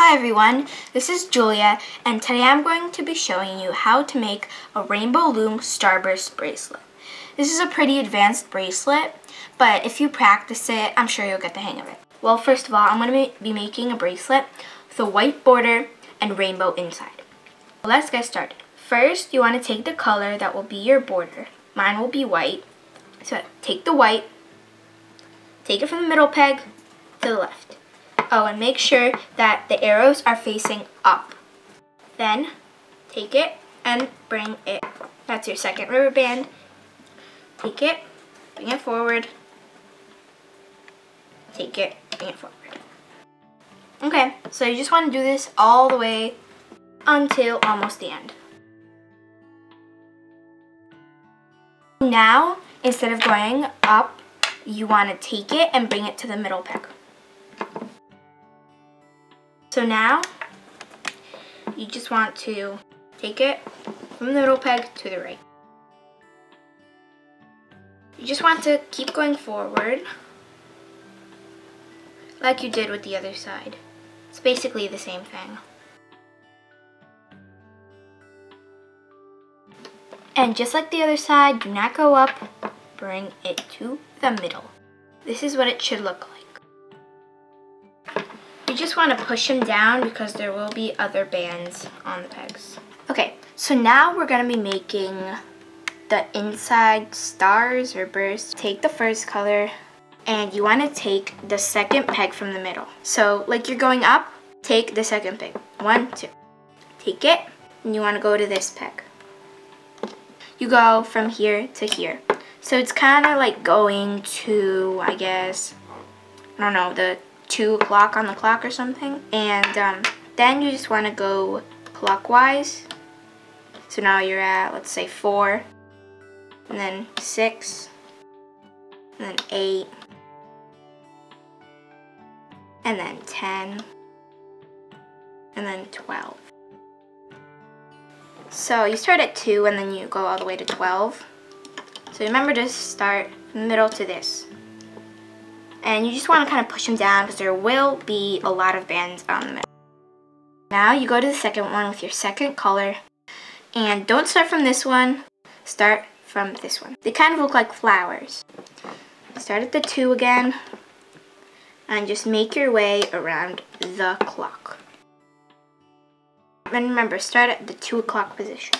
Hi everyone, this is Julia, and today I'm going to be showing you how to make a Rainbow Loom StarBurst bracelet. This is a pretty advanced bracelet, but if you practice it, I'm sure you'll get the hang of it. Well, first of all, I'm going to be making a bracelet with a white border and rainbow inside. Let's get started. First, you want to take the color that will be your border. Mine will be white. So take the white, take it from the middle peg to the left. Oh, and make sure that the arrows are facing up. Then, take it and bring it. That's your second rubber band. Take it, bring it forward. Take it, bring it forward. Okay, so you just want to do this all the way until almost the end. Now, instead of going up, you want to take it and bring it to the middle peg. So now, you just want to take it from the middle peg to the right. You just want to keep going forward like you did with the other side. It's basically the same thing. And just like the other side, do not go up, bring it to the middle. This is what it should look like. You just want to push them down because there will be other bands on the pegs. Okay, so now we're going to be making the inside stars or bursts. Take the first color and you want to take the second peg from the middle. So like you're going up, take the second peg. 1, 2. Take it and you want to go to this peg. You go from here to here. So it's kind of like going to, I guess, I don't know, the 2 o'clock on the clock or something. And then you just want to go clockwise. So now you're at, let's say 4, and then 6, and then 8, and then 10, and then 12. So you start at 2 and then you go all the way to 12. So remember to start from the middle to this. And you just want to kind of push them down because there will be a lot of bands on the middle. Now you go to the second one with your second color. And don't start from this one, start from this one. They kind of look like flowers. Start at the 2 again. And just make your way around the clock. And remember, start at the 2 o'clock position.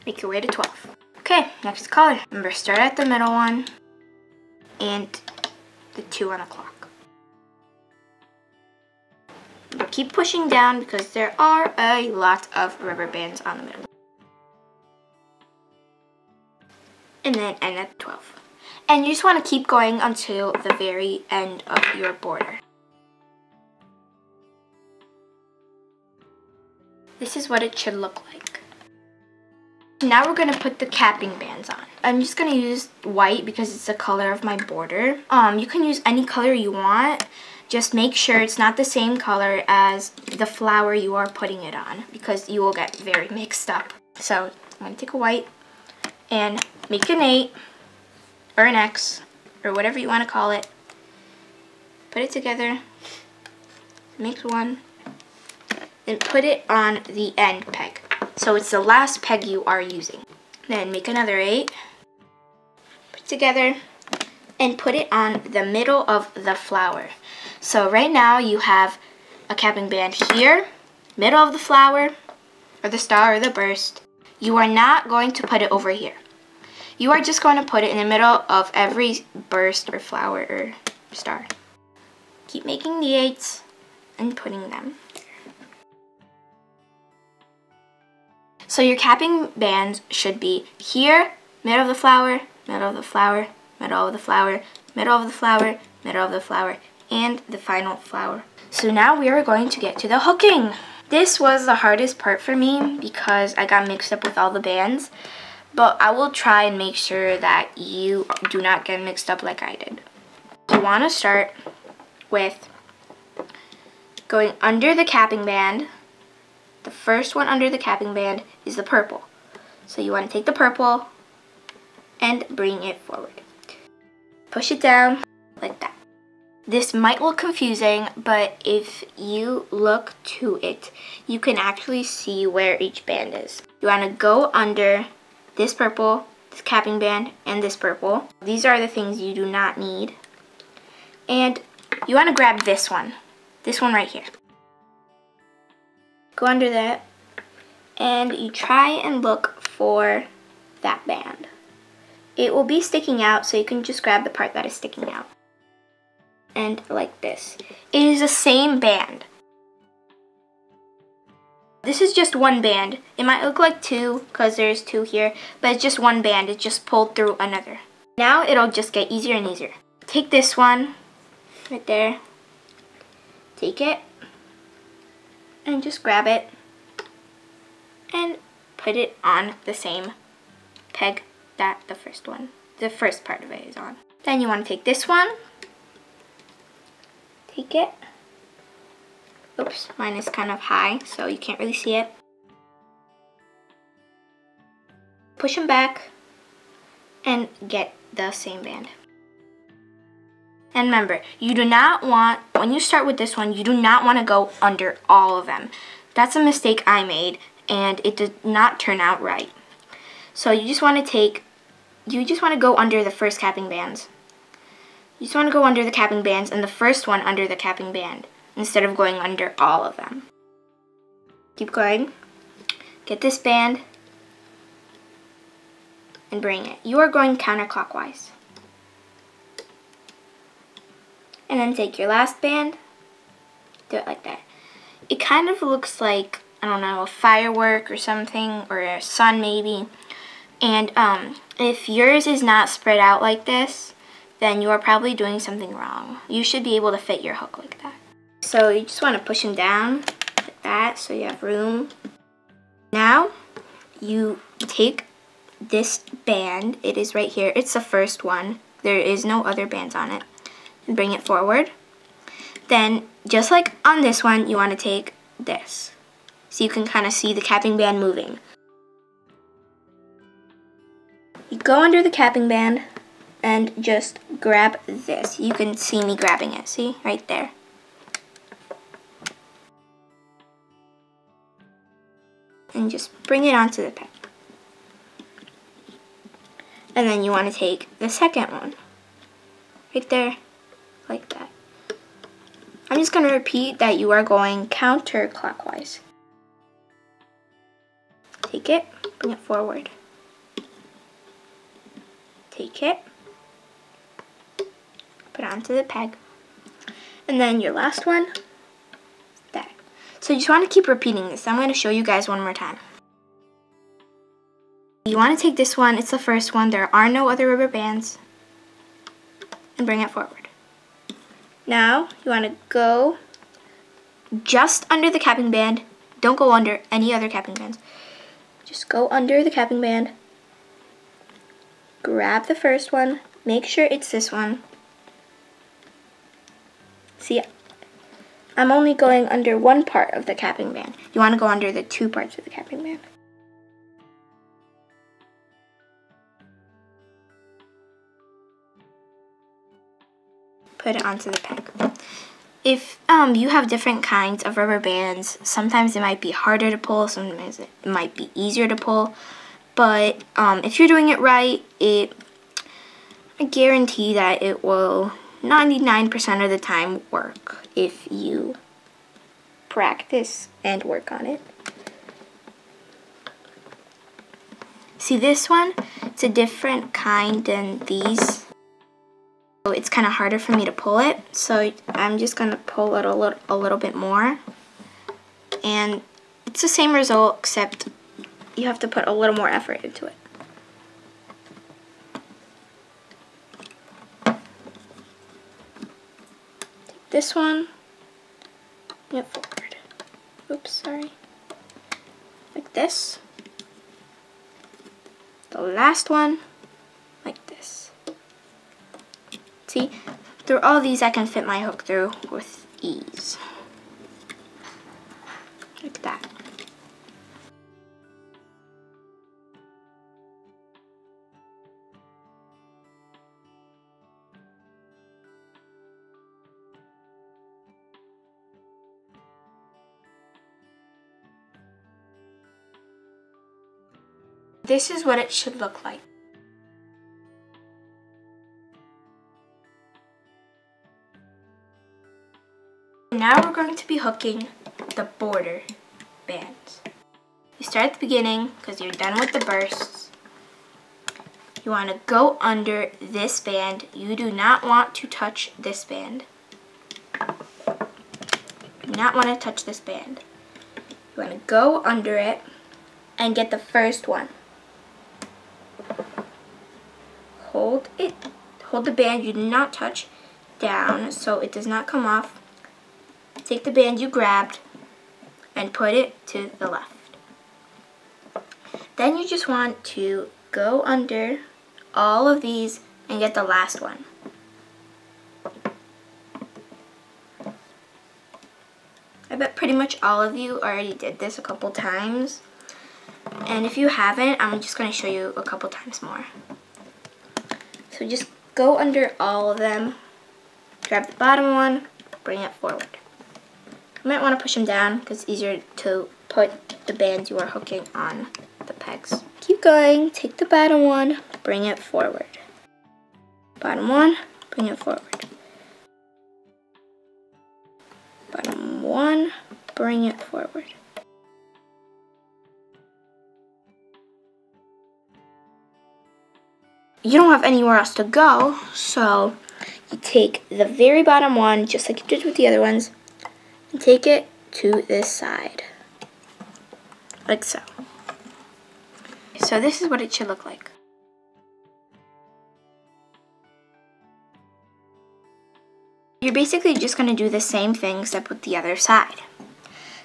Make your way to 12. Okay, next color. Remember, start at the middle one and the 2 on the clock. But keep pushing down because there are a lot of rubber bands on the middle. And then end at 12. And you just want to keep going until the very end of your border. This is what it should look like. Now we're going to put the capping bands on. I'm just going to use white because it's the color of my border. You can use any color you want. Just make sure it's not the same color as the flower you are putting it on because you will get very mixed up. So I'm going to take a white and make an 8 or an X or whatever you want to call it. Put it together. Make one. Then put it on the end peg. So it's the last peg you are using. Then make another 8, put it together, and put it on the middle of the flower. So right now you have a capping band here, middle of the flower, or the star, or the burst. You are not going to put it over here. You are just going to put it in the middle of every burst, or flower, or star. Keep making the 8s and putting them. So your capping bands should be here, middle of the flower, middle of the flower, middle of the flower, middle of the flower, middle of the flower, and the final flower. So now we are going to get to the hooking. This was the hardest part for me because I got mixed up with all the bands, but I will try and make sure that you do not get mixed up like I did. You want to start with going under the capping band. The first one under the capping band is the purple. So you want to take the purple and bring it forward. Push it down like that. This might look confusing, but if you look to it, you can actually see where each band is. You want to go under this purple, this capping band, and this purple. These are the things you do not need. And you want to grab this one right here. Go under that, and you try and look for that band. It will be sticking out, so you can just grab the part that is sticking out. And like this. It is the same band. This is just one band. It might look like two because there's two here, but it's just one band. It's just pulled through another. Now it'll just get easier and easier. Take this one right there. Take it and just grab it and put it on the same peg that the first part of it is on. Then you want to take this one. Take it. Oops, mine is kind of high, so you can't really see it. Push them back and get the same band. And remember, you do not want, when you start with this one, you do not want to go under all of them. That's a mistake I made, and it did not turn out right. So you just want to go under the first capping bands. You just want to go under the capping bands and the first one under the capping band instead of going under all of them. Keep going. Get this band and bring it. You are going counterclockwise. And then take your last band, do it like that. It kind of looks like, I don't know, a firework or something, or a sun maybe. And if yours is not spread out like this, then you are probably doing something wrong. You should be able to fit your hook like that. So you just want to push them down like that so you have room. Now you take this band, it is right here, it's the first one. There is no other bands on it. And bring it forward. Then just like on this one, you want to take this. So you can kind of see the capping band moving. You go under the capping band and just grab this. You can see me grabbing it, see? Right there. And just bring it onto the peg. And then you want to take the second one. Right there, like that. I'm just going to repeat that you are going counterclockwise. Take it, bring it forward. Take it, put it onto the peg, and then your last one, that. So you just want to keep repeating this. I'm going to show you guys one more time. You want to take this one, it's the first one, there are no other rubber bands, and bring it forward. Now you want to go just under the capping band. Don't go under any other capping bands. Just go under the capping band. Grab the first one, make sure it's this one. See, I'm only going under one part of the capping band. You want to go under the two parts of the capping band. Put it onto the peg. If you have different kinds of rubber bands, sometimes it might be harder to pull, sometimes it might be easier to pull. But if you're doing it right, I guarantee that it will 99% of the time work if you practice and work on it. See this one? It's a different kind than these. So it's kind of harder for me to pull it. So I'm just going to pull it a little bit more. And it's the same result, except you have to put a little more effort into it. Take this one, bring it forward. Oops, sorry. Like this. The last one, like this. See, through all these I can fit my hook through with ease. Like that. This is what it should look like. Now we're going to be hooking the border bands. You start at the beginning because you're done with the bursts. You want to go under this band. You do not want to touch this band. Do not want to touch this band. You want to go under it and get the first one. Hold it. Hold the band you do not touch down so it does not come off. Take the band you grabbed and put it to the left. Then you just want to go under all of these and get the last one. I bet pretty much all of you already did this a couple times. And if you haven't, I'm just going to show you a couple times more. So just go under all of them, grab the bottom one, bring it forward. You might want to push them down because it's easier to put the bands you are hooking on the pegs. Keep going, take the bottom one, bring it forward. Bottom one, bring it forward. Bottom one, bring it forward. You don't have anywhere else to go, so you take the very bottom one, just like you did with the other ones, and take it to this side, like so. So this is what it should look like. You're basically just going to do the same thing except with the other side.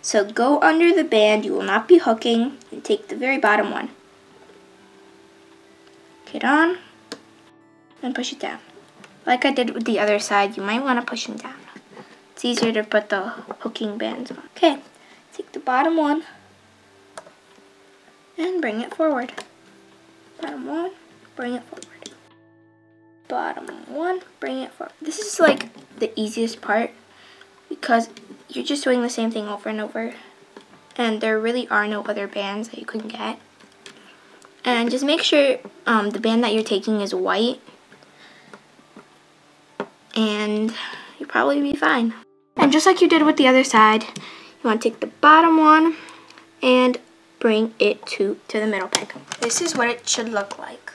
So go under the band you will not be hooking and take the very bottom one. Get on and push it down. Like I did with the other side, you might want to push them down. It's easier to put the hooking bands on. Okay, take the bottom one and bring it forward. Bottom one, bring it forward. Bottom one, bring it forward. This is like the easiest part because you're just doing the same thing over and over. And there really are no other bands that you can get. And just make sure the band that you're taking is white. And you'll probably be fine. And just like you did with the other side, you want to take the bottom one and bring it to the middle peg. This is what it should look like.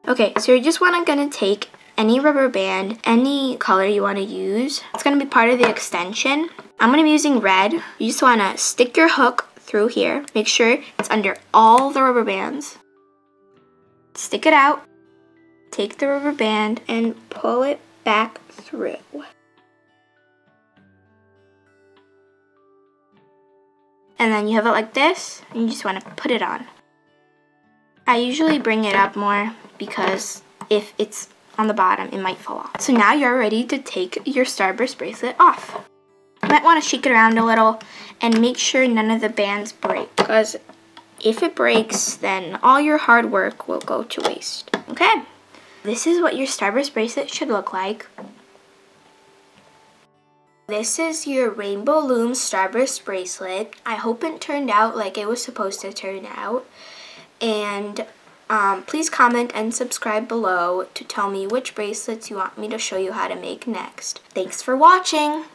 Okay, so you're just gonna take any rubber band, any color you want to use. It's gonna be part of the extension. I'm gonna be using red. You just wanna stick your hook through here. Make sure it's under all the rubber bands. Stick it out. Take the rubber band and pull it back through. And then you have it like this, and you just want to put it on. I usually bring it up more because if it's on the bottom, it might fall off. So now you're ready to take your starburst bracelet off. You might want to shake it around a little and make sure none of the bands break, because if it breaks, then all your hard work will go to waste. Okay, this is what your starburst bracelet should look like. This is your Rainbow Loom StarBurst bracelet. I hope it turned out like it was supposed to turn out. And please comment and subscribe below to tell me which bracelets you want me to show you how to make next. Thanks for watching!